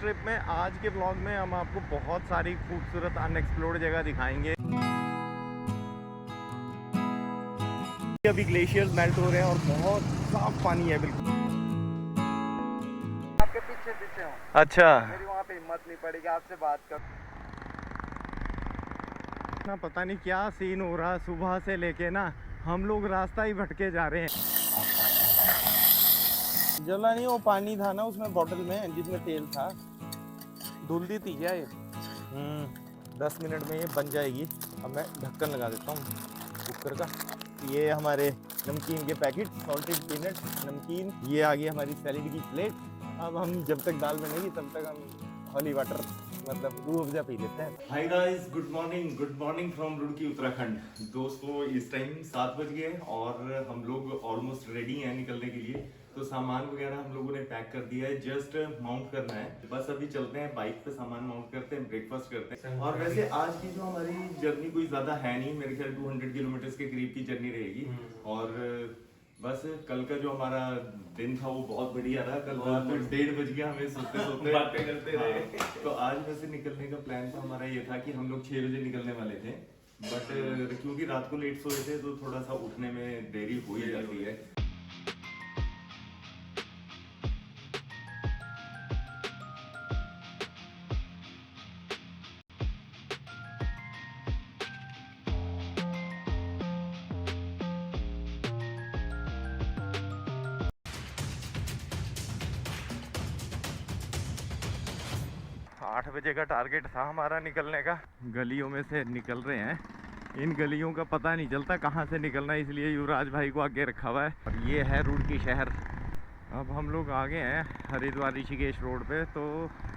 Trip में आज के ब्लॉग में हम आपको बहुत सारी खूबसूरत अनएक्सप्लोर्ड जगह दिखाएंगे। अभी ग्लेशियर्स मेल्ट हो रहे हैं और बहुत साफ पानी है बिल्कुल। आपके पीछे पीछे हूँ। अच्छा, मेरी वहाँ पे हिम्मत नहीं पड़ेगी आपसे बात कर। ना पता नहीं क्या सीन हो रहा, सुबह से लेके ना हम लोग रास्ता ही भटके जा रहे हैं। जला नहीं, वो पानी था ना उसमें बॉटल में जिसमें तेल था, धुल दी थी क्या ये? 10 मिनट में ये बन जाएगी। अब मैं ढक्कन लगा देता हूँ कुकर का। ये हमारे नमकीन के पैकेट, सॉल्टेड पीनट नमकीन। ये आ गई हमारी सैलेड की प्लेट। अब हम जब तक दाल बनेगी तब तक हम हॉली वाटर मतलब रूह अफ़ज़ा पी लेते हैं। Hi guys, good morning from Roorkee Uttarakhand. दोस्तों इस टाइम 7 बज गए और हम लोग ऑलमोस्ट रेडी हैं निकलने के लिए। तो सामान वगैरह हम लोगों ने पैक कर दिया है, जस्ट माउंट करना है। बस अभी चलते हैं, बाइक पे सामान माउंट करते हैं, ब्रेकफास्ट करते हैं। और वैसे आज की जो हमारी जर्नी कोई ज्यादा है नहीं, मेरे ख्याल 200 किलोमीटर के करीब की जर्नी रहेगी। और बस कल का जो हमारा दिन था वो बहुत बढ़िया रहा। कल रात में 1:30 बज गया हमें सोते सोते बातें करते रहे। तो आज वैसे निकलने का प्लान तो हमारा ये था कि हम लोग 6 बजे निकलने वाले थे, बट क्योंकि रात को लेट सोए थे तो थोड़ा सा उठने में देरी हो ही जाती है। 8 बजे का टारगेट था हमारा निकलने का। गलियों में से निकल रहे हैं, इन गलियों का पता नहीं चलता कहाँ से निकलना है, इसलिए युवराज भाई को आगे रखा हुआ है। और ये है रुड़की शहर। अब हम लोग आ गए हैं हरिद्वार ऋषिकेश रोड पे। तो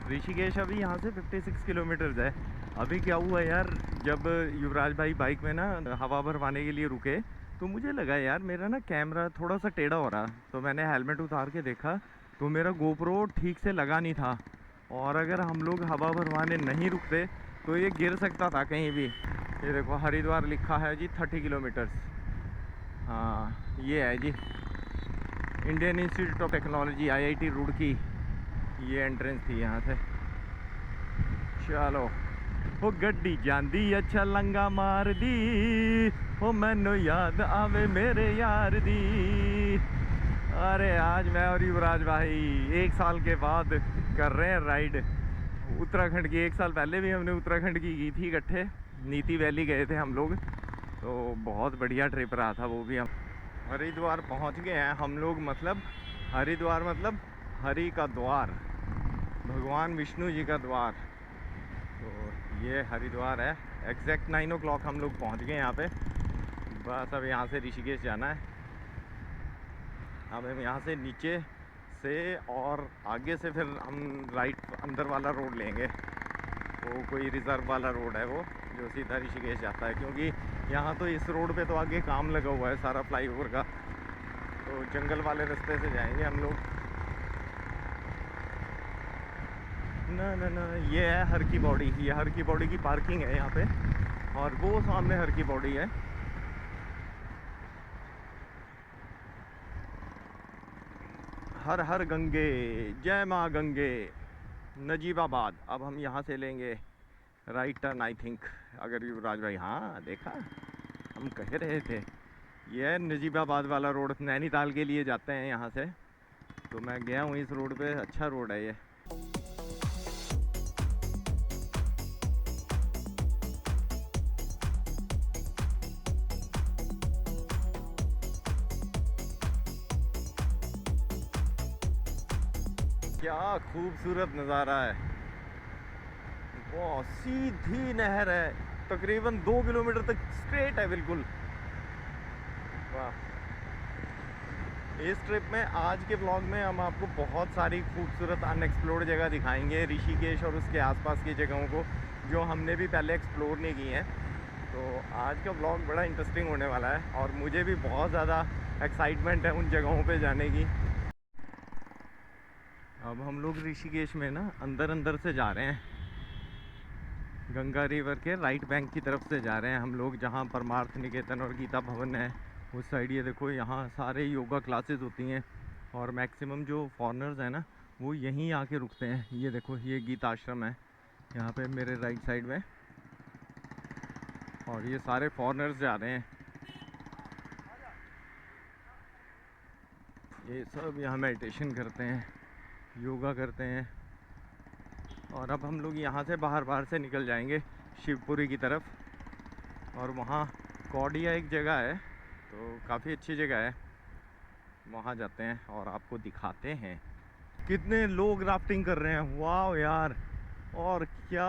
ऋषिकेश अभी यहाँ से 56 किलोमीटर्स है। अभी क्या हुआ यार, जब युवराज भाई बाइक में ना हवा भरवाने के लिए रुके तो मुझे लगा यार मेरा ना कैमरा थोड़ा सा टेढ़ा हो रहा। तो मैंने हेलमेट उतार के देखा तो मेरा गोप्रो ठीक से लगा नहीं था, और अगर हम लोग हवा भरवाने नहीं रुकते तो ये गिर सकता था कहीं भी। ये देखो हरिद्वार लिखा है जी 30 किलोमीटर्स। हाँ ये है जी Indian institute of technology IIT Roorkee. ये एंट्रेंस थी यहाँ से। चलो वो गड्डी जांदी अच्छा लंगा मार दी, वो मैनू याद आवे मेरे यार दी। अरे आज मैं और युवराज भाई 1 साल के बाद कर रहे हैं राइड उत्तराखंड की। 1 साल पहले भी हमने उत्तराखंड की थी इकट्ठे, नीति वैली गए थे हम लोग। तो बहुत बढ़िया ट्रिप रहा था वो भी। हम हरिद्वार पहुंच गए हैं हम लोग। मतलब हरिद्वार मतलब हरि का द्वार, भगवान विष्णु जी का द्वार। तो ये हरिद्वार है। एग्जैक्ट 9 o'clock हम लोग पहुंच गए यहाँ पे। बस अब यहाँ से ऋषिकेश जाना है। अब हम यहाँ से नीचे से और आगे से फिर हम राइट अंदर वाला रोड लेंगे। वो कोई रिज़र्व वाला रोड है वो, जो सीधा ऋषिकेश जाता है। क्योंकि यहाँ तो इस रोड पे तो आगे काम लगा हुआ है सारा फ्लाईओवर का, तो जंगल वाले रास्ते से जाएंगे हम लोग। ना ना ना, ये है हर की बॉडी। ये हर की बॉडी की पार्किंग है यहाँ पे, और वो सामने हर की बॉडी है। हर हर गंगे, जय माँ गंगे, नजीबाबाद। अब हम यहाँ से लेंगे राइट टर्न आई थिंक, अगर युवराज भाई, हाँ देखा हम कह रहे थे। ये नजीबाबाद वाला रोड नैनीताल के लिए जाते हैं यहाँ से। तो मैं गया हूँ इस रोड पे, अच्छा रोड है ये। क्या खूबसूरत नज़ारा है। वो सीधी नहर है, तकरीबन 2 किलोमीटर तक स्ट्रेट है बिल्कुल। वाह। इस ट्रिप में आज के ब्लॉग में हम आपको बहुत सारी खूबसूरत अनएक्सप्लोर्ड जगह दिखाएंगे ऋषिकेश और उसके आसपास की जगहों को, जो हमने भी पहले एक्सप्लोर नहीं की हैं। तो आज का ब्लॉग बड़ा इंटरेस्टिंग होने वाला है और मुझे भी बहुत ज़्यादा एक्साइटमेंट है उन जगहों पे जाने की। अब हम लोग ऋषिकेश में ना अंदर से जा रहे हैं, गंगा रिवर के राइट बैंक की तरफ से जा रहे हैं हम लोग, जहाँ परमार्थ निकेतन और गीता भवन है उस साइड। ये देखो यहाँ सारे योगा क्लासेस होती हैं, और मैक्सिमम जो फॉरेनर्स हैं ना वो यहीं आके रुकते हैं। ये देखो, ये गीत आश्रम है यहाँ पे मेरे राइट साइड में, और ये सारे फॉरेनर्स जा रहे हैं। ये सब यहाँ मेडिटेशन करते हैं, योगा करते हैं। और अब हम लोग यहाँ से बाहर से निकल जाएंगे शिवपुरी की तरफ, और वहाँ कौडिया एक जगह है, तो काफ़ी अच्छी जगह है, वहाँ जाते हैं और आपको दिखाते हैं। कितने लोग राफ्टिंग कर रहे हैं, वाह यार। और क्या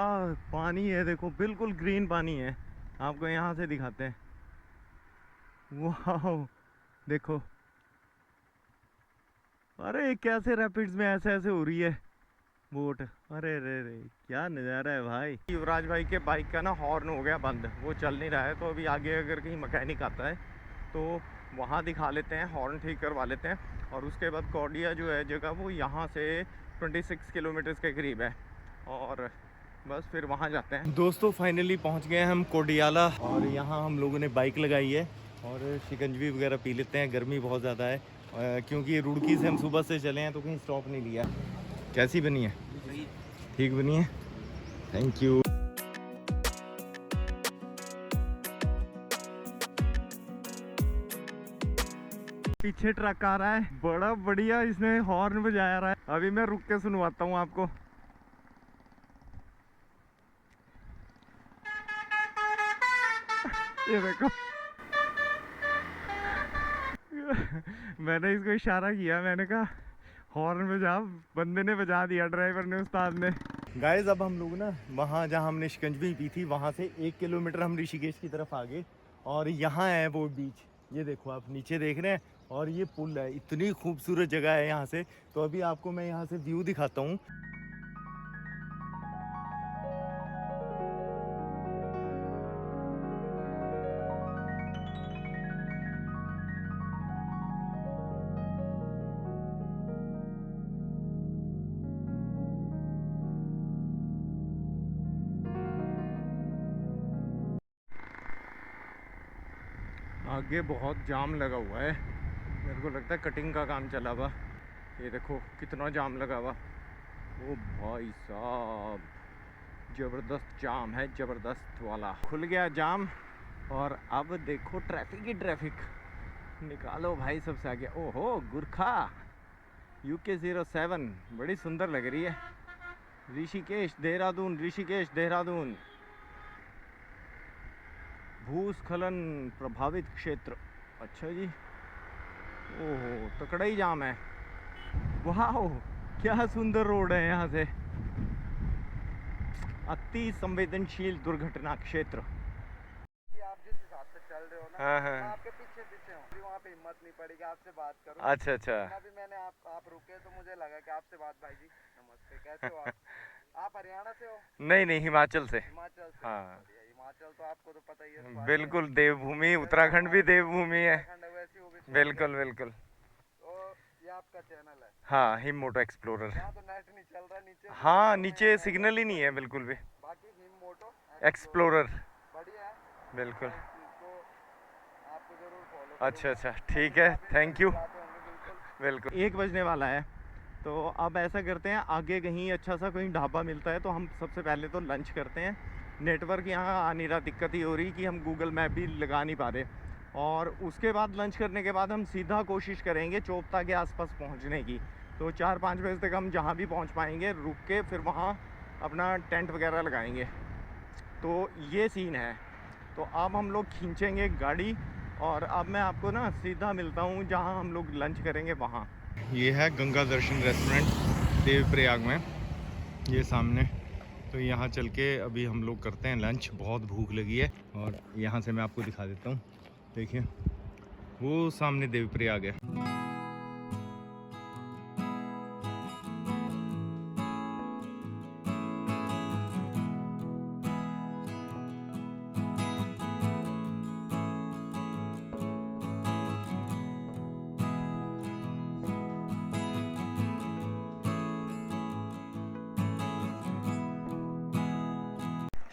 पानी है, देखो बिल्कुल ग्रीन पानी है। आपको यहाँ से दिखाते हैं, वाह देखो। अरे कैसे रैपिड्स में ऐसे ऐसे हो रही है बोट। अरे रे रे, क्या नज़ारा है भाई। युवराज भाई के बाइक का ना हॉर्न हो गया बंद, वो चल नहीं रहा है। तो अभी आगे अगर कहीं मैकेनिक आता है तो वहाँ दिखा लेते हैं, हॉर्न ठीक करवा लेते हैं। और उसके बाद कौडिया जो है जगह, वो यहाँ से 26 किलोमीटर के करीब है, और बस फिर वहाँ जाते हैं। दोस्तों फाइनली पहुँच गए हम कोडियाला, और यहाँ हम लोगों ने बाइक लगाई है और शिकंजवी वगैरह पी लेते हैं। गर्मी बहुत ज़्यादा है, क्योंकि रुड़की से हम सुबह से चले हैं तो कहीं स्टॉप नहीं लिया। कैसी बनी है? ठीक बनी है, थैंक यू। पीछे ट्रक आ रहा है, बड़ा बढ़िया, इसने हॉर्न बजाया रहा है। अभी मैं रुक के सुनवाता हूँ आपको। ये देखो मैंने इसको इशारा किया, मैंने कहा हॉर्न बजा। बंदे ने बजा दिया, ड्राइवर ने, उस्ताद ने। गाइस अब हम लोग ना वहाँ जहाँ हमने शिकंजवी पी थी, वहाँ से 1 किलोमीटर हम ऋषिकेश की तरफ आ गए, और यहाँ है वो बीच। ये देखो आप नीचे देख रहे हैं, और ये पुल है। इतनी खूबसूरत जगह है यहाँ से। तो अभी आपको मैं यहाँ से व्यू दिखाता हूँ। आगे बहुत जाम लगा हुआ है, मेरे को लगता है कटिंग का काम चला हुआ। ये देखो कितना जाम लगा हुआ। ओ भाई साहब, ज़बरदस्त जाम है, ज़बरदस्त वाला। खुल गया जाम, और अब देखो ट्रैफिक ही ट्रैफिक। निकालो भाई सबसे आगे। ओहो, गुरखा UK07 बड़ी सुंदर लग रही है। ऋषिकेश देहरादून, ऋषिकेश देहरादून। भूस्खलन प्रभावित क्षेत्र। अच्छा जी, ओहो तकड़ा ही जाम है। वाह क्या सुंदर रोड है यहाँ से। अति संवेदनशील दुर्घटना क्षेत्र। आप जिस हिसाब से चल रहे हो ना, हाँ हाँ, मैं आपके पीछे पीछे हूँ, अभी वहाँ पे हिम्मत नहीं पड़ेगी आपसे बात करूँ। अच्छा अच्छा। अभी मैंने आप रुके तो मुझे लगा कि आपसे बात। भाई जी नमस्ते, कैसे हो आप हरियाणा से हो? नहीं नहीं, हिमाचल से। हिमाचल से? हाँ हिमाचल तो आपको तो पता ही है, बिल्कुल देवभूमि। उत्तराखंड भी देवभूमि है। वैसी वो भी। बिल्कुल बिल्कुल। तो ये आपका चैनल है? हाँ, हिम मोटो एक्सप्लोरर। यहाँ तो नेट नहीं चल रहा नीचे। हाँ नीचे सिग्नल ही नहीं है बिल्कुल भी। बाकी हिम मोटो एक्सप्लोरर बढ़िया है बिल्कुल। तो आपको जरूर फॉलो। अच्छा अच्छा, ठीक है, थैंक यू। बिल्कुल 1 बजने वाला है, तो अब ऐसा करते हैं, आगे कहीं अच्छा सा कोई ढाबा मिलता है तो हम सबसे पहले तो लंच करते हैं। नेटवर्क यहाँ आ नहीं रहा, दिक्कत ही हो रही कि हम गूगल मैप भी लगा नहीं पा रहे। और उसके बाद लंच करने के बाद हम सीधा कोशिश करेंगे चोपता के आसपास पहुँचने की। तो 4-5 बजे तक हम जहाँ भी पहुँच पाएंगे रुक के फिर वहाँ अपना टेंट वगैरह लगाएंगे। तो ये सीन है। तो अब हम लोग खींचेंगे गाड़ी, और अब मैं आपको ना सीधा मिलता हूँ जहाँ हम लोग लंच करेंगे वहाँ। ये है गंगा दर्शन रेस्टोरेंट देवप्रयाग में, ये सामने। तो यहाँ चल के अभी हम लोग करते हैं लंच, बहुत भूख लगी है। और यहाँ से मैं आपको दिखा देता हूँ, देखिए वो सामने देवप्रयाग है।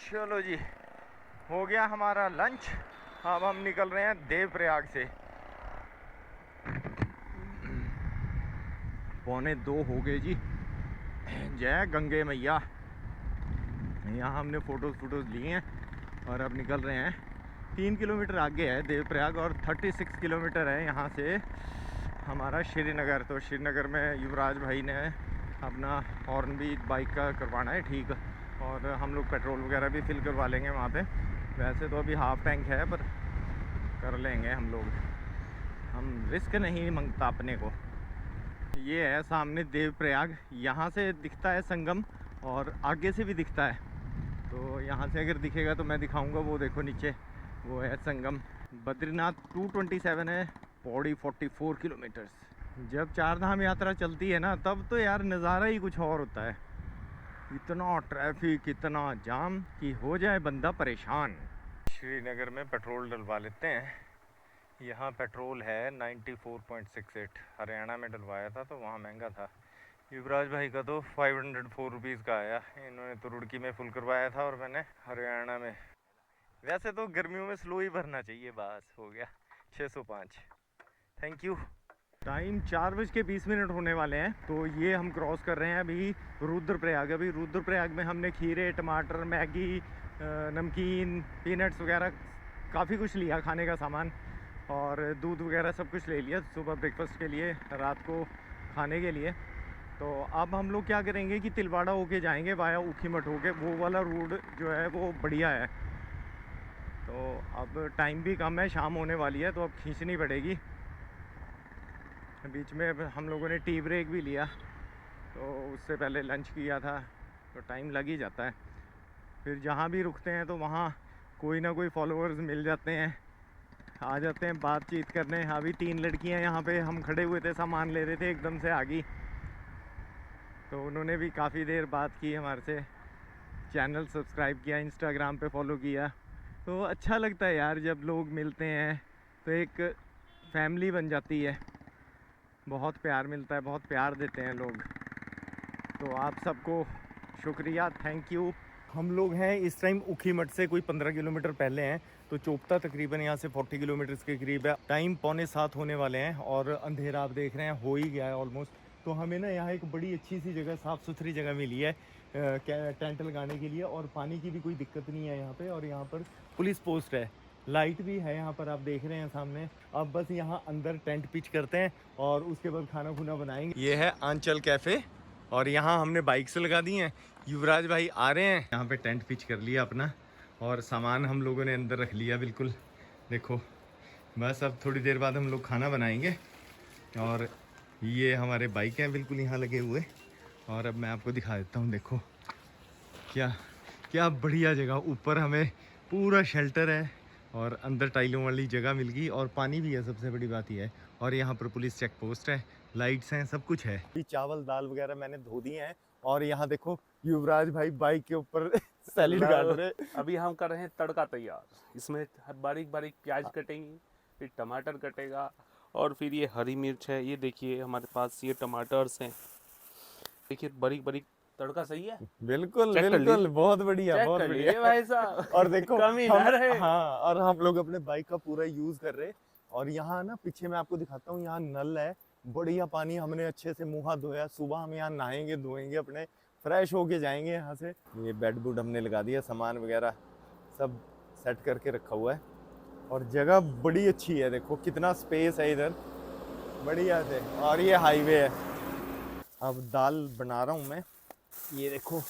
चलो जी, हो गया हमारा लंच। अब हम निकल रहे हैं देवप्रयाग से। 1:45 हो गए जी, जय गंगे मैया। यहाँ हमने फ़ोटोज़ लिए हैं और अब निकल रहे हैं। 3 किलोमीटर आगे है देवप्रयाग और 36 किलोमीटर है यहाँ से हमारा श्रीनगर। तो श्रीनगर में युवराज भाई ने अपना हॉर्न भी बाइक का करवाना है ठीक, और हम लोग पेट्रोल वगैरह भी फिल करवा लेंगे वहाँ पे। वैसे तो अभी हाफ टैंक है पर कर लेंगे हम लोग, हम रिस्क नहीं मांगता अपने को। ये है सामने देवप्रयाग, यहाँ से दिखता है संगम और आगे से भी दिखता है। तो यहाँ से अगर दिखेगा तो मैं दिखाऊंगा, वो देखो नीचे वो है संगम। बद्रीनाथ 227 है, पौड़ी 44 किलोमीटर्स। जब चार धाम यात्रा चलती है ना तब तो यार नज़ारा ही कुछ और होता है। इतना ट्रैफिक, इतना जाम कि हो जाए बंदा परेशान। श्रीनगर में पेट्रोल डलवा लेते हैं। यहाँ पेट्रोल है 94.68। हरियाणा में डलवाया था तो वहाँ महंगा था। युवराज भाई का तो 504 रुपीज़ का आया। इन्होंने तो रुड़की में फुल करवाया था और मैंने हरियाणा में। वैसे तो गर्मियों में स्लो ही भरना चाहिए, बस हो गया 605। Thank you. टाइम 4:20 होने वाले हैं। तो ये हम क्रॉस कर रहे हैं अभी रुद्रप्रयाग। अभी रुद्रप्रयाग में हमने खीरे, टमाटर, मैगी, नमकीन, पीनट्स वगैरह काफ़ी कुछ लिया खाने का सामान, और दूध वगैरह सब कुछ ले लिया सुबह ब्रेकफास्ट के लिए, रात को खाने के लिए। तो अब हम लोग क्या करेंगे कि तिलवाड़ा होके जाएंगे वाया ऊखीमठ होके। वो वाला रोड जो है वो बढ़िया है। तो अब टाइम भी कम है, शाम होने वाली है तो अब खींचनी पड़ेगी। बीच में हम लोगों ने टी ब्रेक भी लिया, तो उससे पहले लंच किया था, तो टाइम लग ही जाता है। फिर जहाँ भी रुकते हैं तो वहाँ कोई ना कोई फॉलोअर्स मिल जाते हैं, आ जाते हैं बातचीत करने। अभी 3 लड़कियाँ यहाँ पे हम खड़े हुए थे, सामान ले रहे थे, एकदम से आ गई। तो उन्होंने भी काफ़ी देर बात की हमारे से, चैनल सब्सक्राइब किया, इंस्टाग्राम पे फॉलो किया। तो अच्छा लगता है यार जब लोग मिलते हैं, तो एक फैमिली बन जाती है, बहुत प्यार मिलता है, बहुत प्यार देते हैं लोग। तो आप सबको शुक्रिया, थैंक यू। हम लोग हैं इस टाइम ऊखीमठ से कोई 15 किलोमीटर पहले हैं। तो चोपता तकरीबन यहाँ से 40 किलोमीटर के करीब है। टाइम 6:45 होने वाले हैं और अंधेरा आप देख रहे हैं हो ही गया है ऑलमोस्ट। तो हमें ना यहाँ एक बड़ी अच्छी सी जगह, साफ़ सुथरी जगह मिली है टेंट लगाने के लिए, और पानी की भी कोई दिक्कत नहीं है यहाँ पे। और यहाँ पर पुलिस पोस्ट है, लाइट भी है यहाँ पर, आप देख रहे हैं सामने। अब बस यहाँ अंदर टेंट पिच करते हैं और उसके बाद खाना खुना बनाएंगे। ये है आंचल कैफ़े और यहाँ हमने बाइक से लगा दी हैं। युवराज भाई आ रहे हैं, यहाँ पे टेंट पिच कर लिया अपना और सामान हम लोगों ने अंदर रख लिया बिल्कुल। देखो बस अब थोड़ी देर बाद हम लोग खाना बनाएंगे। और ये हमारे बाइक हैं बिल्कुल यहाँ लगे हुए। और अब मैं आपको दिखा देता हूँ, देखो क्या क्या बढ़िया जगह। ऊपर हमें पूरा शेल्टर है और अंदर टाइलों वाली जगह मिल गई, और पानी भी है, सबसे बड़ी बात यह है। और यहाँ पर पुलिस चेक पोस्ट है, लाइट्स हैं, सब कुछ है। चावल दाल वगैरह मैंने धो दिए हैं। और यहाँ देखो युवराज भाई बाइक के ऊपर सैलेड काट रहे। अभी हम कर रहे हैं तड़का तैयार। इसमें बारीक बारीक प्याज कटेंगी, फिर टमाटर कटेगा, और फिर ये हरी मिर्च है। ये देखिए हमारे पास ये टमाटर्स हैं, देखिए बारीक बारीक। तड़का सही है? बिल्कुल बिल्कुल, बहुत बढ़िया, बहुत बढ़िया भाई साहब। और देखो कमी ना रहे। हाँ, और हम लोग अपने बाइक का पूरा यूज कर रहे। और यहाँ ना पीछे मैं आपको दिखाता हूँ, यहाँ नल है, बढ़िया पानी। हमने अच्छे से मुँह हाथ धोया, सुबह हम यहाँ नहाएंगे धोएंगे, अपने फ्रेश होके जाएंगे यहाँ से। ये बेड बुड हमने लगा दिया, सामान वगैरह सब सेट करके रखा हुआ है। और जगह बड़ी अच्छी है, देखो कितना स्पेस है इधर, बढ़िया से। और ये हाईवे है। अब दाल बना रहा हूँ मैं। ये देखो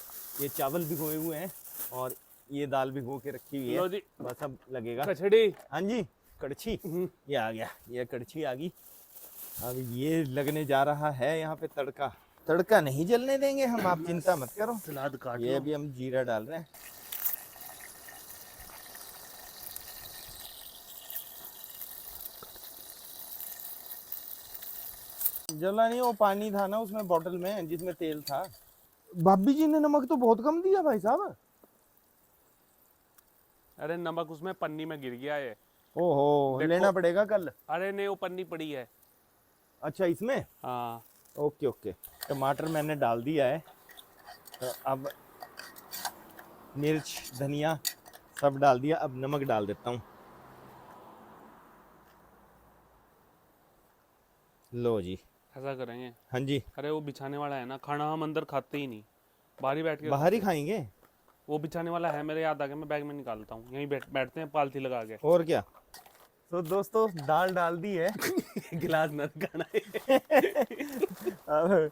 ये चावल भिगोए हुए हैं और ये दाल भिगो के रखी हुई है, बस अब लगेगा कचड़ी। हाँ जी, कड़छी ये आ गया, ये कड़छी आ गई। अब ये लगने जा रहा है यहाँ पे तड़का। तड़का नहीं जलने देंगे हम, आप चिंता मत करो। सलाद काट ये अभी हम जीरा डाल रहे हैं। जला नहीं, वो पानी था ना उसमें बोतल में जिसमें तेल था। भाभी जी ने नमक तो बहुत कम दिया भाई साहब। अरे नमक उसमें पन्नी में गिर गया है। ओहो, लेना पड़ेगा कल। अरे नहीं, वो पन्नी पड़ी है। अच्छा इसमें, हाँ ओके ओके। टमाटर मैंने डाल दिया है, तो अब मिर्च धनिया सब डाल दिया। अब नमक डाल देता हूँ। लो जी, ऐसा करेंगे, हाँ जी, अरे वो बिछाने वाला है ना, खाना हम अंदर खाते ही नहीं, बाहर ही बैठ के बाहर ही खाते हैं। खाएंगे। वो बिछाने वाला है, मेरे याद आ गया, मैं बैग में निकालता हूँ, यहीं बैठते हैं पालथी लगा के। और क्या। तो दोस्तों दाल डाल दी है। गिलास न खाना है। अब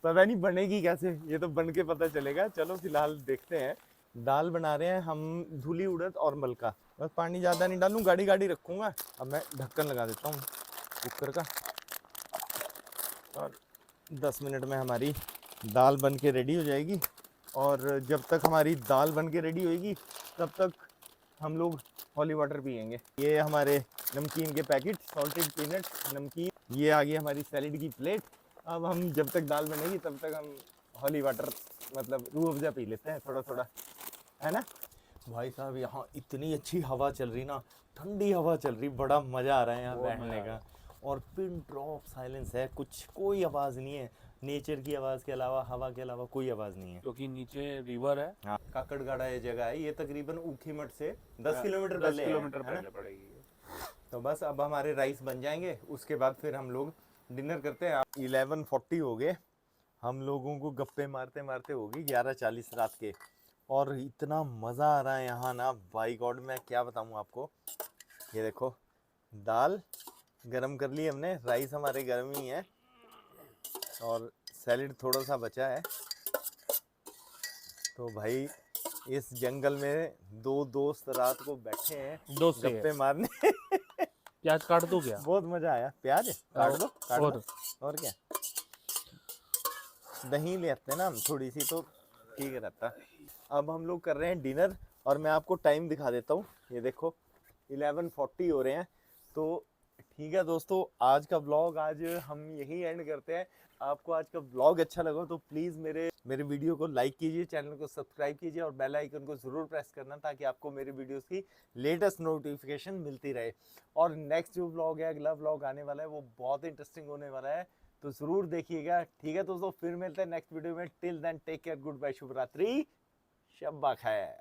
पता नहीं बनेगी कैसे, ये तो बन के पता चलेगा। चलो फिलहाल देखते हैं। दाल बना रहे हैं हम धुली उड़द और मलका। बस पानी ज़्यादा नहीं डालूं, गाढ़ी गाढ़ी रखूंगा। अब मैं ढक्कन लगा देता हूँ कुकर का, और 10 मिनट में हमारी दाल बन के रेडी हो जाएगी। और जब तक हमारी दाल बन के रेडी होएगी तब तक हम लोग हॉली वाटर पियेंगे। ये हमारे नमकीन के पैकेट, सॉल्टेड पीनट नमकीन। ये आ गई हमारी सैलेड की प्लेट। अब हम जब तक दाल बनेगी तब तक हम हॉली वाटर मतलब रूह अफ़ज़ा पी लेते हैं थोड़ा थोड़ा, है ना। भाई साहब यहाँ इतनी अच्छी हवा चल रही ना, ठंडी हवा चल रही, बड़ा मज़ा आ रहा है यहाँ बैठने का। और पिन ड्रॉप साइलेंस है, कुछ कोई आवाज़ नहीं है, नेचर की आवाज़ के अलावा, हवा के अलावा कोई आवाज़ नहीं है। क्योंकि नीचे रिवर है। हाँ, काकड़गाड़ा ये जगह है, ये तकरीबन ऊखीमठ से 10 किलोमीटर 10 पहले है, किलोमीटर है ना? पहले पड़ेगी। तो बस अब हमारे राइस बन जाएंगे, उसके बाद फिर हम लोग डिनर करते हैं। 11:40 हो गए, हम लोगों को गप्पे मारते मारते होगी 11:40 रात के। और इतना मज़ा आ रहा है यहाँ ना, बाई गॉड मैं क्या बताऊँ आपको। ये देखो दाल गरम कर ली हमने, राइस हमारे गर्म ही है, और सैलेड थोड़ा सा बचा है। तो भाई इस जंगल में दो दोस्त रात को बैठे हैं दोस्त से गप्पे मारने। प्याज काट दो क्या? बहुत मजा आया। प्याज काट दो, काट और दो। और क्या, दही ले आते हैं ना हम थोड़ी सी, तो ठीक रहता। अब हम लोग कर रहे हैं डिनर, और मैं आपको टाइम दिखा देता हूँ। ये देखो 11:40 हो रहे हैं। तो ठीक है दोस्तों, आज का व्लॉग आज हम यही एंड करते हैं। आपको आज का व्लॉग अच्छा लगा तो प्लीज़ मेरे वीडियो को लाइक कीजिए, चैनल को सब्सक्राइब कीजिए, और बेल आइकन को ज़रूर प्रेस करना, ताकि आपको मेरे वीडियोस की लेटेस्ट नोटिफिकेशन मिलती रहे। और नेक्स्ट जो व्लॉग है, अगला व्लॉग आने वाला है, वो बहुत इंटरेस्टिंग होने वाला है, तो ज़रूर देखिएगा। ठीक है दोस्तों, फिर मिलते हैं नेक्स्ट वीडियो में। Till then take care, good bye, शुभ रात्रि, शब्बा खैर।